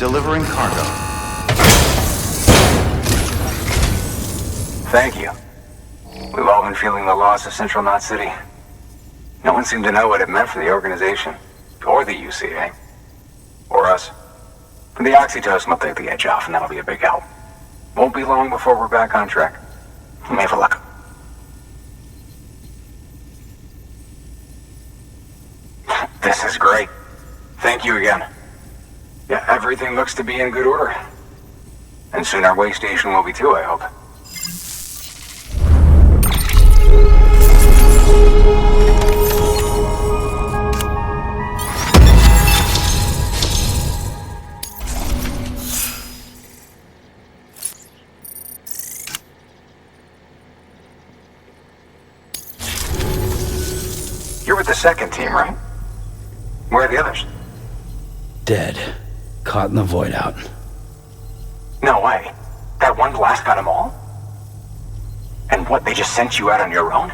delivering cargo. Thank you. We've all been feeling the loss of Central Knot City. No one seemed to know what it meant for the organization. Or the UCA. Or us. The oxytocin will take the edge off, and that'll be a big help. Won't be long before we're back on track. We may have a luck. This is great. Thank you again. Yeah, everything looks to be in good order. And soon our way station will be too, I hope. You're with the second team, right? Where are the others? Dead. Caught in the void out. No way. That one blast got them all? And what, they just sent you out on your own?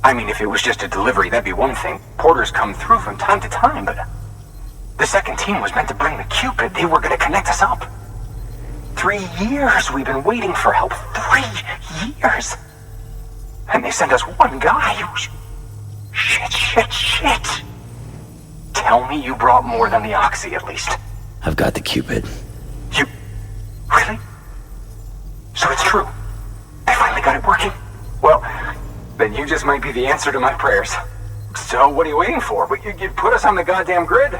I mean, if it was just a delivery, that'd be one thing. Porters come through from time to time, but... The second team was meant to bring the Cupid. They were gonna connect us up. 3 years we've been waiting for help. 3 years! And they sent us one guy who's... Shit. Tell me you brought more than the Oxy, at least. I've got the Cupid. You... Really? So it's true. They finally got it working? Well, then you just might be the answer to my prayers. So what are you waiting for? You put us on the goddamn grid.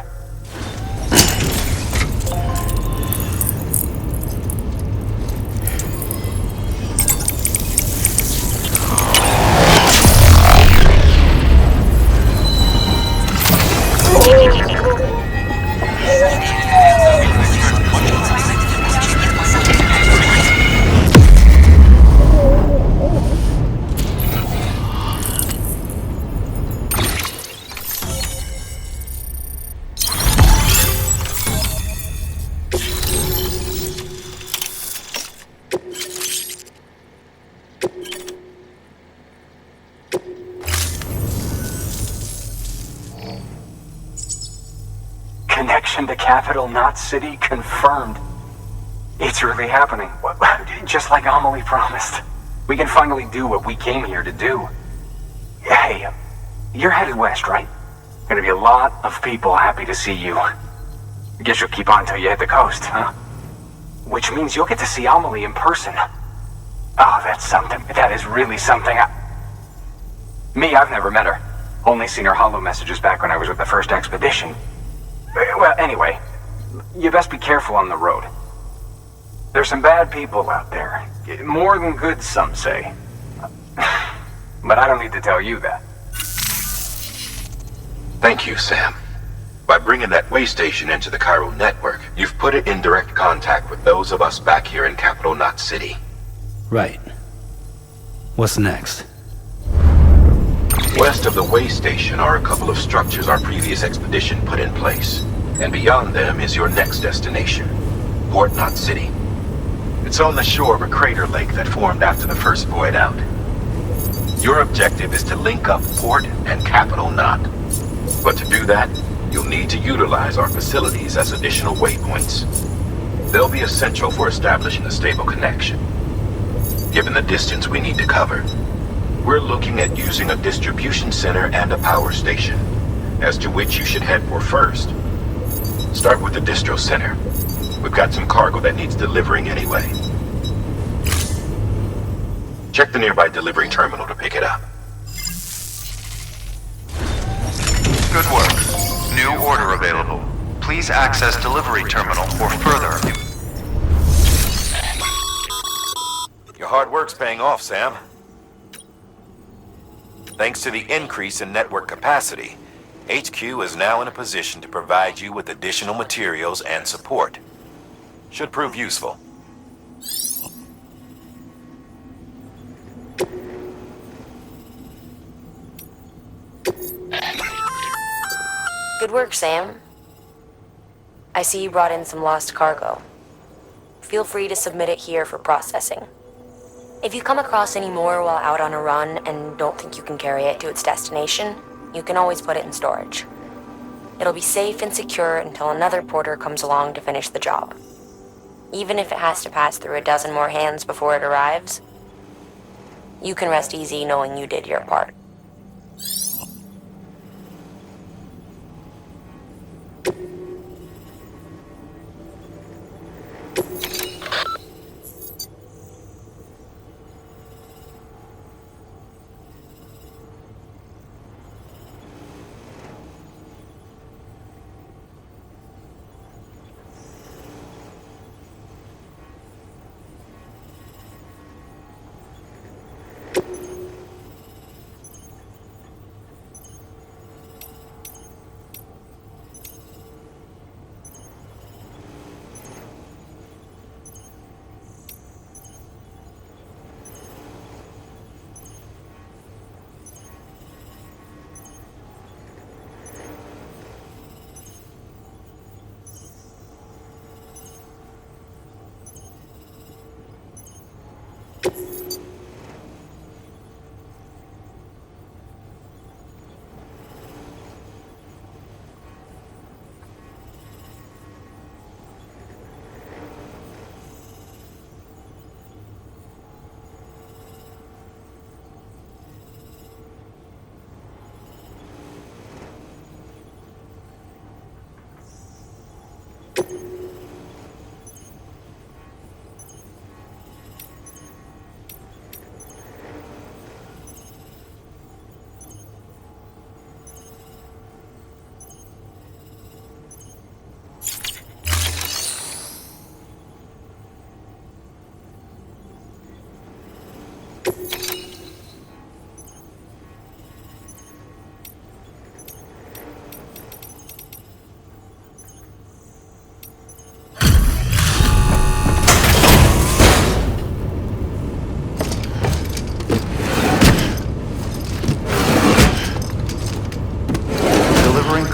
Connection to Capital Knot City confirmed. It's really happening. Just like Amelie promised. We can finally do what we came here to do. Hey, you're headed west, right? Gonna be a lot of people happy to see you. Guess you'll keep on till you hit the coast, huh? Which means you'll get to see Amelie in person. Oh, that's something. That is really something. I've never met her. Only seen her holo messages back when I was with the first expedition. Well, anyway, you best be careful on the road. There's some bad people out there. More than good, some say. But I don't need to tell you that. Thank you, Sam. By bringing that way station into the Cairo network, you've put it in direct contact with those of us back here in Capital Knot City. Right. What's next? West of the way station are a couple of structures our previous expedition put in place. And beyond them is your next destination, Port Knot City. It's on the shore of a crater lake that formed after the first void out. Your objective is to link up Port and Capital Knot. But to do that, you'll need to utilize our facilities as additional waypoints. They'll be essential for establishing a stable connection. Given the distance we need to cover, we're looking at using a distribution center and a power station, as to which you should head for first. Start with the distro center. We've got some cargo that needs delivering anyway. Check the nearby delivery terminal to pick it up. Good work. New order available. Please access delivery terminal for further. Your hard work's paying off, Sam. Thanks to the increase in network capacity, HQ is now in a position to provide you with additional materials and support. Should prove useful. Good work, Sam. I see you brought in some lost cargo. Feel free to submit it here for processing. If you come across any more while out on a run and don't think you can carry it to its destination, you can always put it in storage. It'll be safe and secure until another porter comes along to finish the job. Even if it has to pass through a dozen more hands before it arrives, you can rest easy knowing you did your part.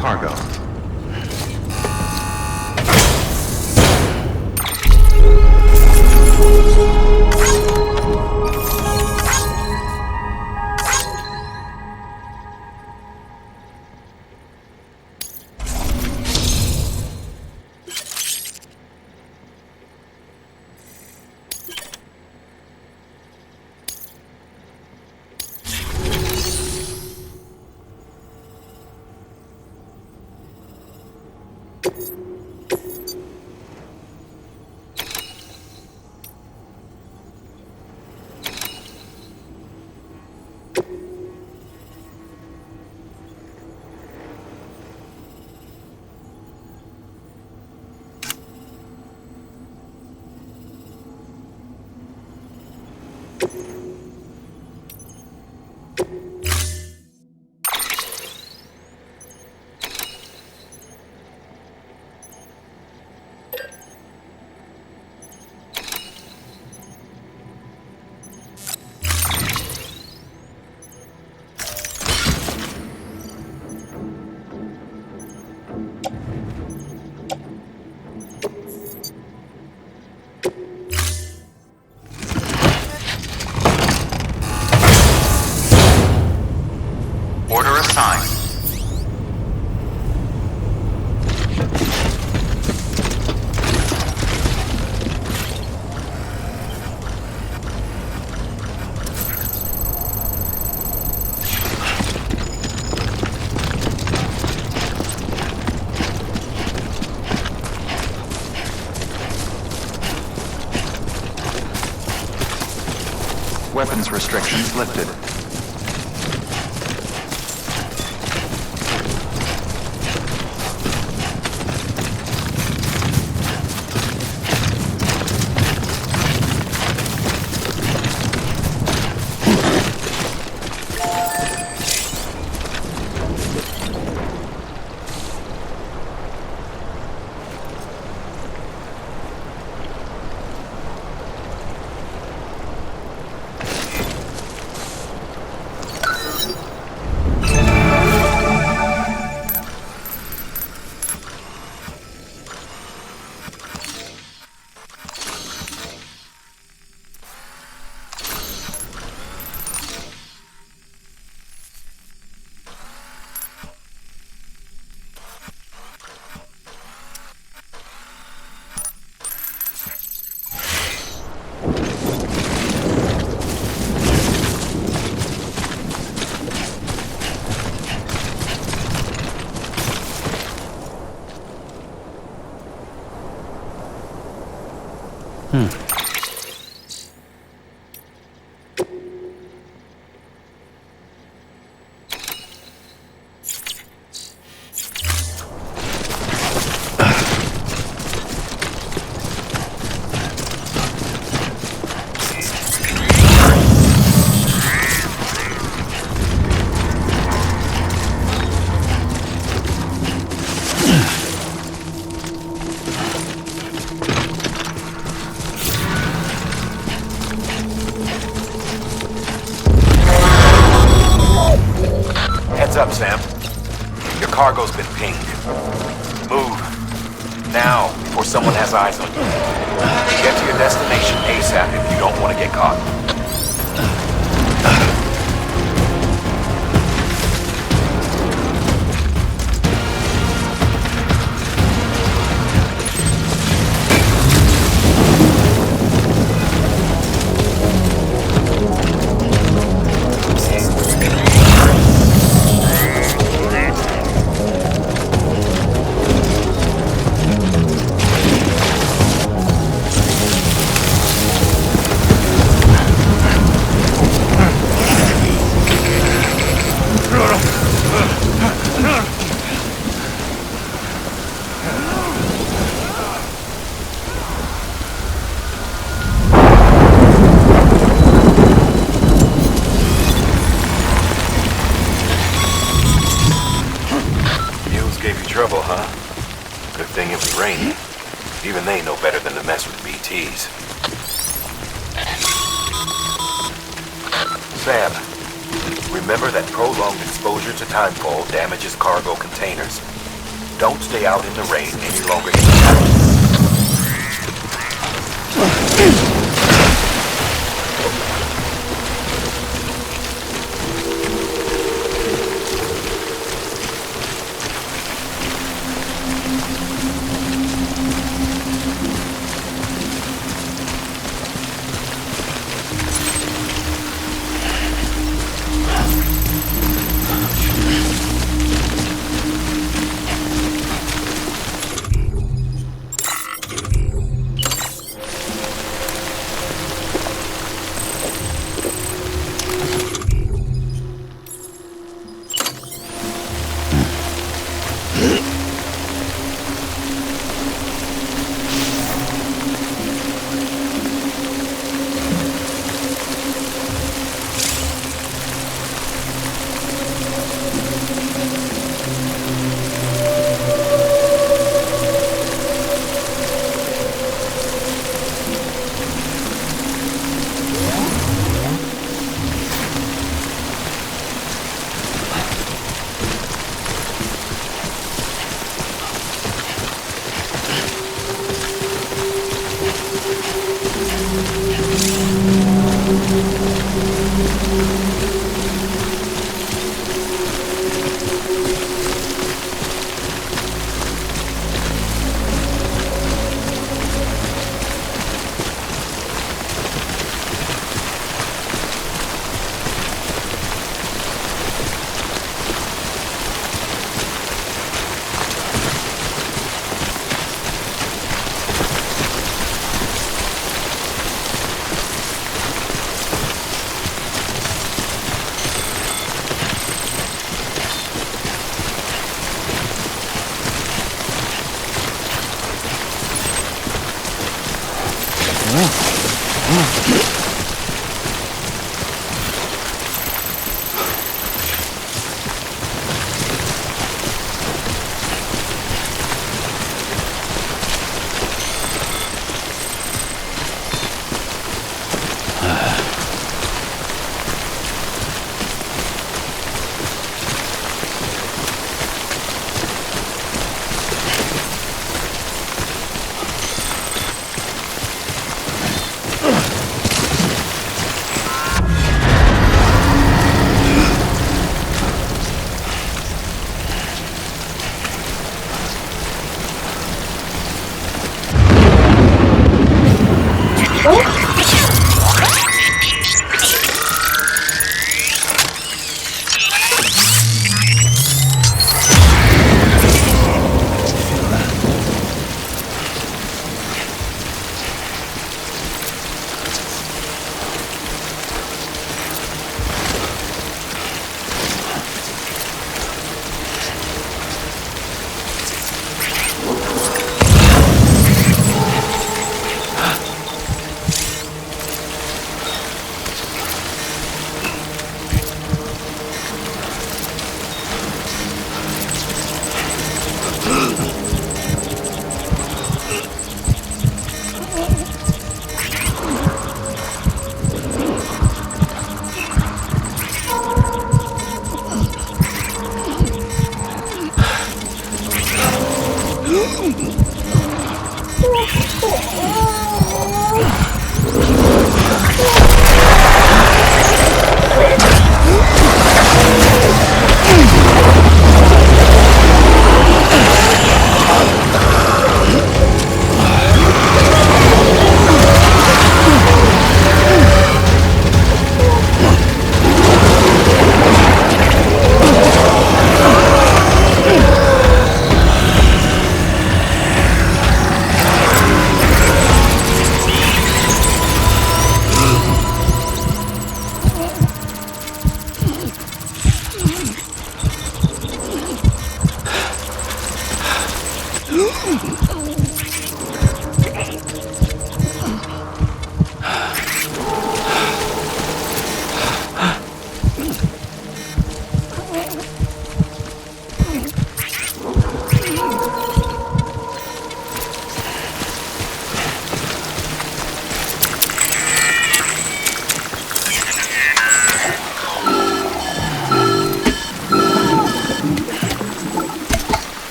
Cargo. Order assigned. Weapons restrictions lifted. Heads up, Sam. Your cargo's been pinged. Move. Now, before someone has eyes on you. Get to your destination ASAP if you don't want to get caught. Trouble, huh? Good thing it was raining. Even they know better than to mess with BTs. Sam, remember that prolonged exposure to timefall damages cargo containers. Don't stay out in the rain any longer than you have to.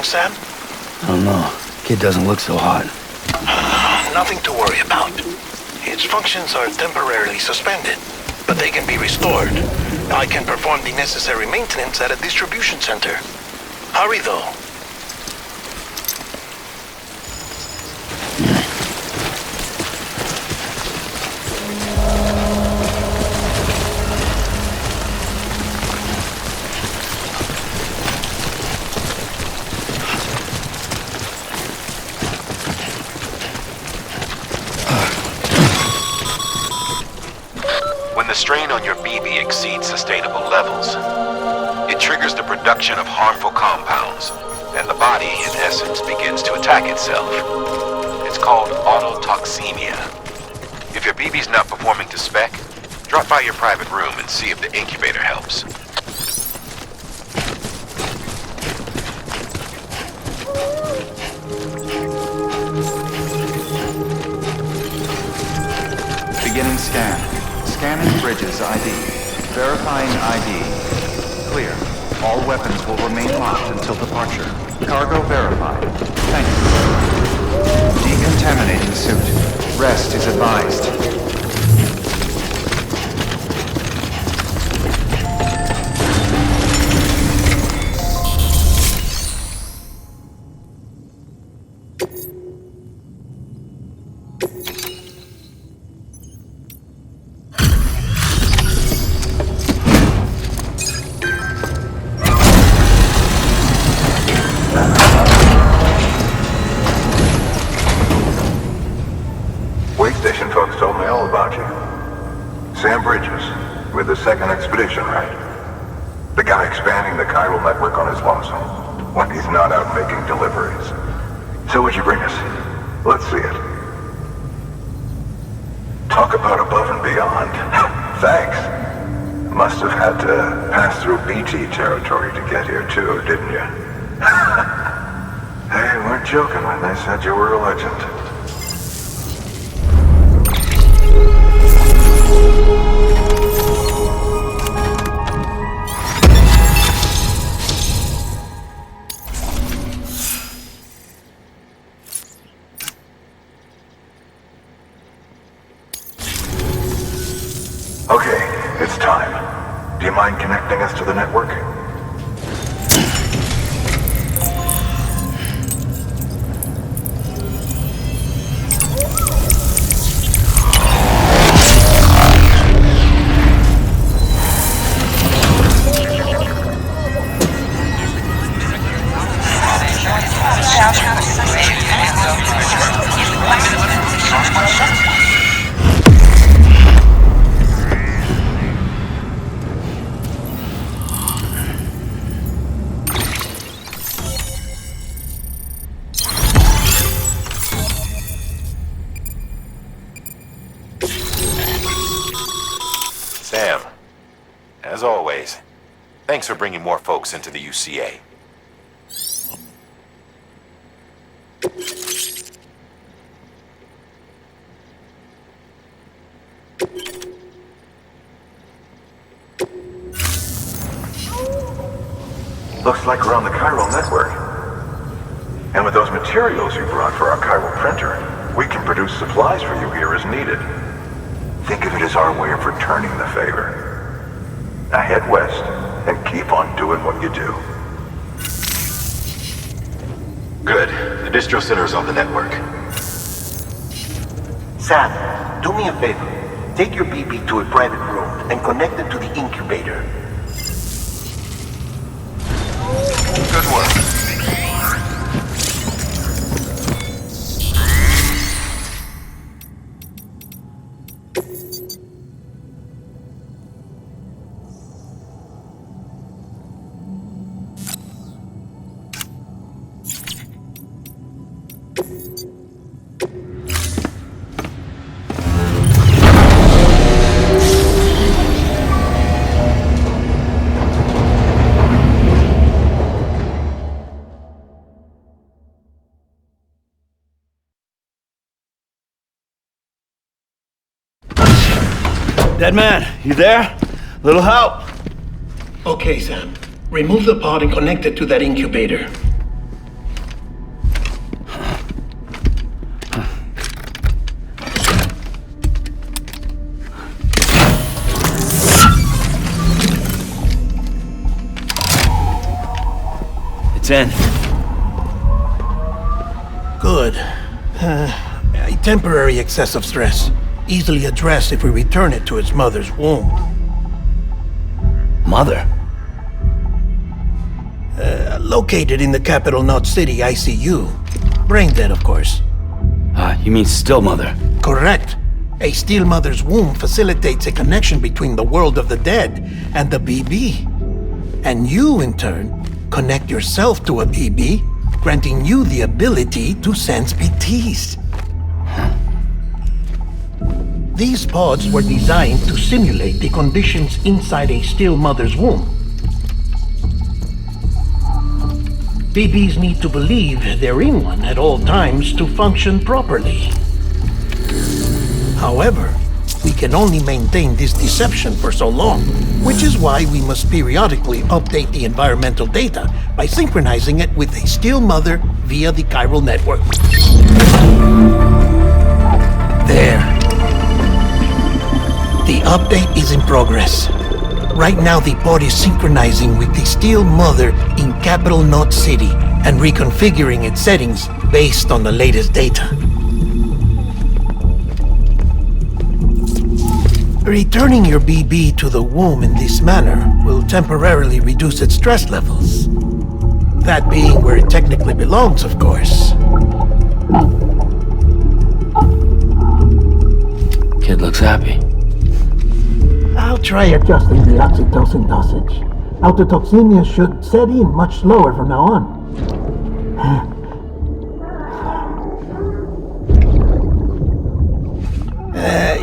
Sam? I don't know. Kid doesn't look so hot. Nothing to worry about. Its functions are temporarily suspended, but they can be restored. I can perform the necessary maintenance at a distribution center. Hurry, though. When the strain on your BB exceeds sustainable levels, it triggers the production of harmful compounds, and the body, in essence, begins to attack itself. It's called autotoxemia. If your BB's not performing to spec, drop by your private room and see if the incubator helps. Beginning scan. Scanning bridges ID. Verifying ID. Clear. All weapons will remain locked until departure. Cargo verified. Thank you. Decontaminating suit. Rest is advised. The second expedition, right? The guy expanding the chiral network on his lonesome when he's not out making deliveries. So what'd you bring us? Let's see it. Talk about above and beyond. Thanks. Must have had to pass through BT territory to get here too, didn't you? They weren't joking when they said you were a legend. Okay, it's time. Do you mind connecting us to the network? Sam, as always, thanks for bringing more folks into the UCA. Looks like we're on the chiral network. And with those materials you brought for our chiral printer, we can produce supplies for you here as needed. Think of it as our way of returning the favor. Now head west and keep on doing what you do. Good. The distro center is on the network. Sam, do me a favor. Take your BB to a private room and connect it to the incubator. Good work. Dead man, you there? Little help? Okay, Sam. Remove the pod and connect it to that incubator. It's in. Good. A temporary excess of stress. Easily addressed if we return it to its mother's womb. Mother? Located in the capital Knot City ICU. Brain dead, of course. You mean still mother? Correct. A steel mother's womb facilitates a connection between the world of the dead and the BB. And you, in turn, connect yourself to a BB, granting you the ability to sense BTs. These pods were designed to simulate the conditions inside a still mother's womb. BBs need to believe they're in one at all times to function properly. However, we can only maintain this deception for so long, which is why we must periodically update the environmental data by synchronizing it with a still mother via the chiral network. There. The update is in progress. Right now, the pod is synchronizing with the Steel Mother in Capital Knot City and reconfiguring its settings based on the latest data. Returning your BB to the womb in this manner will temporarily reduce its stress levels. That being where it technically belongs, of course. Kid looks happy. I'll try adjusting the oxytocin dosage. Autotoxemia should set in much slower from now on.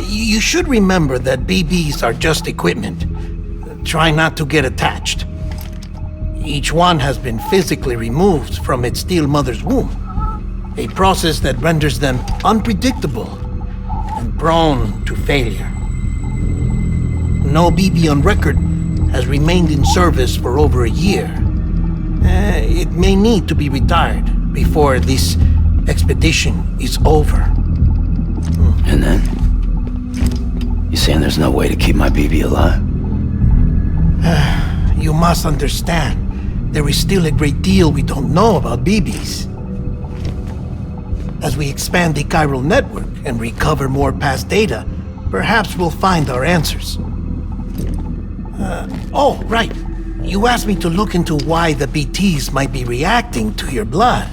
You should remember that BBs are just equipment. Try not to get attached. Each one has been physically removed from its steel mother's womb. A process that renders them unpredictable and prone to failure. No BB on record has remained in service for over a year. It may need to be retired before this expedition is over. And then? You saying there's no way to keep my BB alive? You must understand, there is still a great deal we don't know about BBs. As we expand the chiral network and recover more past data, perhaps we'll find our answers. Oh, right. You asked me to look into why the BTs might be reacting to your blood.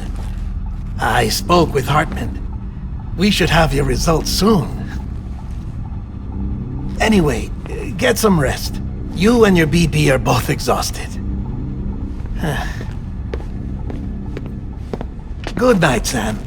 I spoke with Hartman. We should have your results soon. Anyway, get some rest. You and your BB are both exhausted. Good night, Sam.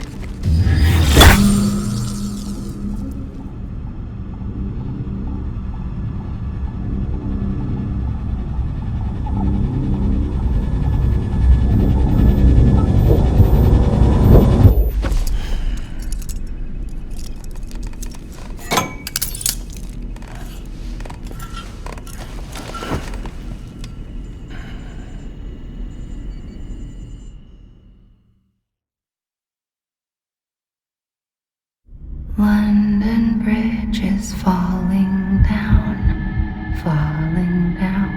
London Bridge is falling down, falling down,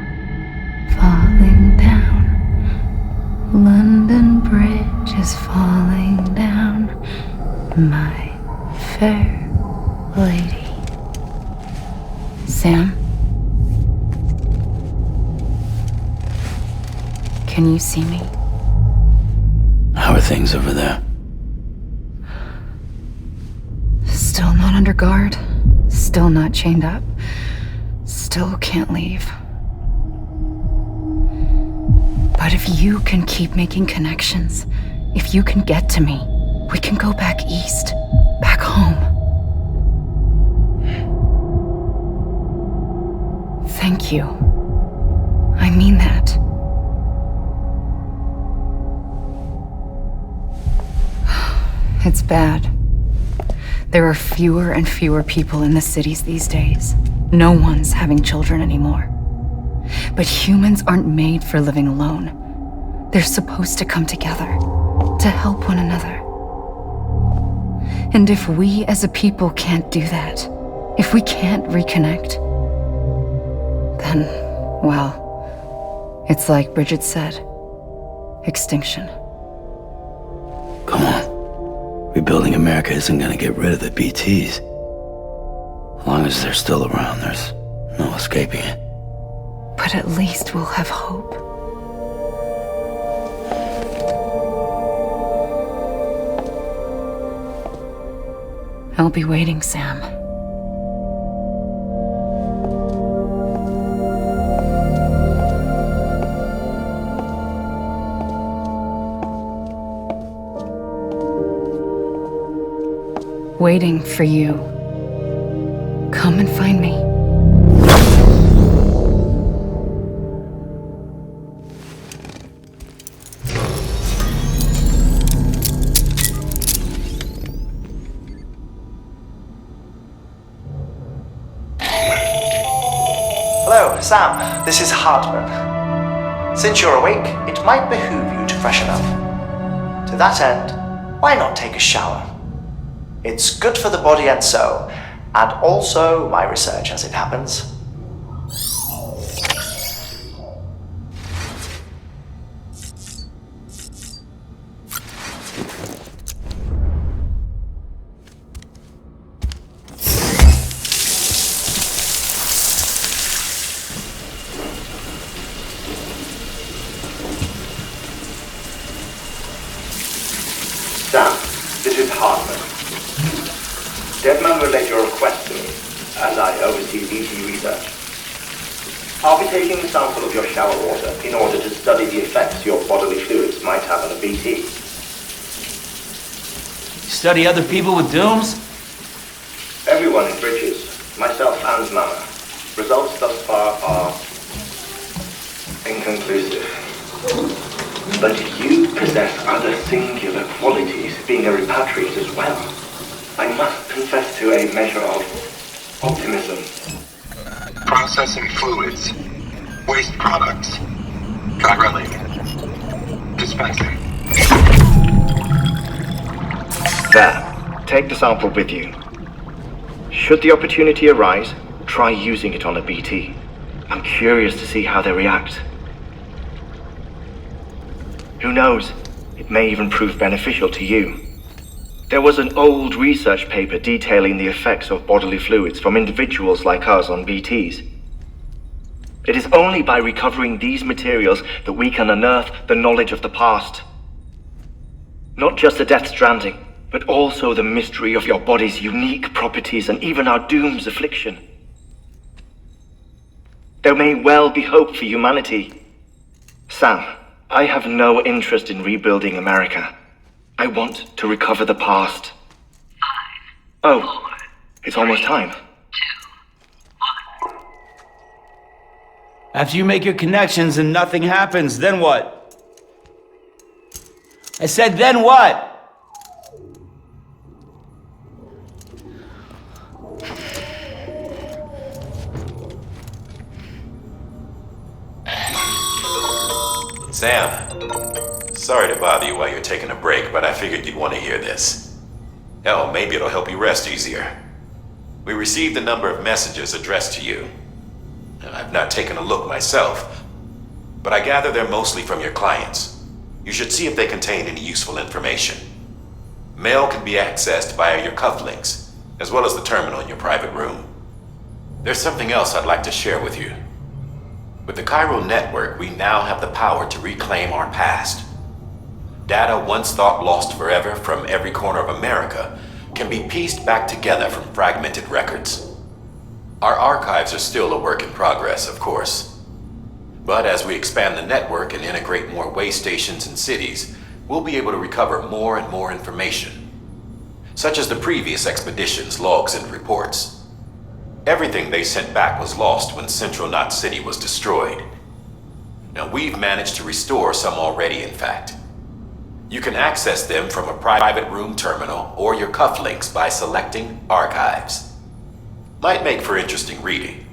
falling down. London Bridge is falling down, my fair lady. Sam? Can you see me? How are things over there? Still not under guard, still not chained up, still can't leave. But if you can keep making connections, if you can get to me, we can go back east, back home. Thank you. I mean that. It's bad. There are fewer and fewer people in the cities these days. No one's having children anymore. But humans aren't made for living alone. They're supposed to come together, to help one another. And if we as a people can't do that, if we can't reconnect, then, well, it's like Bridget said, extinction. Come on. Rebuilding America isn't gonna get rid of the BTs. As long as they're still around, there's no escaping it. But at least we'll have hope. I'll be waiting, Sam. Waiting for you. Come and find me. Hello, Sam. This is Hartman. Since you're awake, it might behoove you to freshen up. To that end, why not take a shower? It's good for the body and soul, and also my research as it happens. Sam, this is Hartman. Deadman relayed your request to me, and I oversee BT research. I'll be taking a sample of your shower water in order to study the effects your bodily fluids might have on a BT. Study other people with dooms? Everyone in Bridges, myself and Mama. Results thus far are inconclusive. But you possess other singular qualities, being a repatriate as well. I must confess to a measure of optimism. Processing fluids. Waste products. Drilling. Dispensing. There. Take the sample with you. Should the opportunity arise, try using it on a BT. I'm curious to see how they react. Who knows? It may even prove beneficial to you. There was an old research paper detailing the effects of bodily fluids from individuals like us on BTs. It is only by recovering these materials that we can unearth the knowledge of the past. Not just the death stranding, but also the mystery of your body's unique properties and even our doom's affliction. There may well be hope for humanity. Sam, I have no interest in rebuilding America. I want to recover the past. 5, 4, it's almost time. 2, 1. After you make your connections and nothing happens, then what? I said, then what? Sam, sorry to bother you while you're taking a break, but I figured you'd want to hear this. Hell, maybe it'll help you rest easier. We received a number of messages addressed to you. I've not taken a look myself, but I gather they're mostly from your clients. You should see if they contain any useful information. Mail can be accessed via your cufflinks, as well as the terminal in your private room. There's something else I'd like to share with you. With the Chiral network, we now have the power to reclaim our past. Data once thought lost forever from every corner of America can be pieced back together from fragmented records. Our archives are still a work in progress, of course. But as we expand the network and integrate more way stations and cities, we'll be able to recover more and more information, such as the previous expedition's logs and reports. Everything they sent back was lost when Central Knot City was destroyed. Now, we've managed to restore some already, in fact. You can access them from a private room terminal or your cufflinks by selecting Archives. Might make for interesting reading.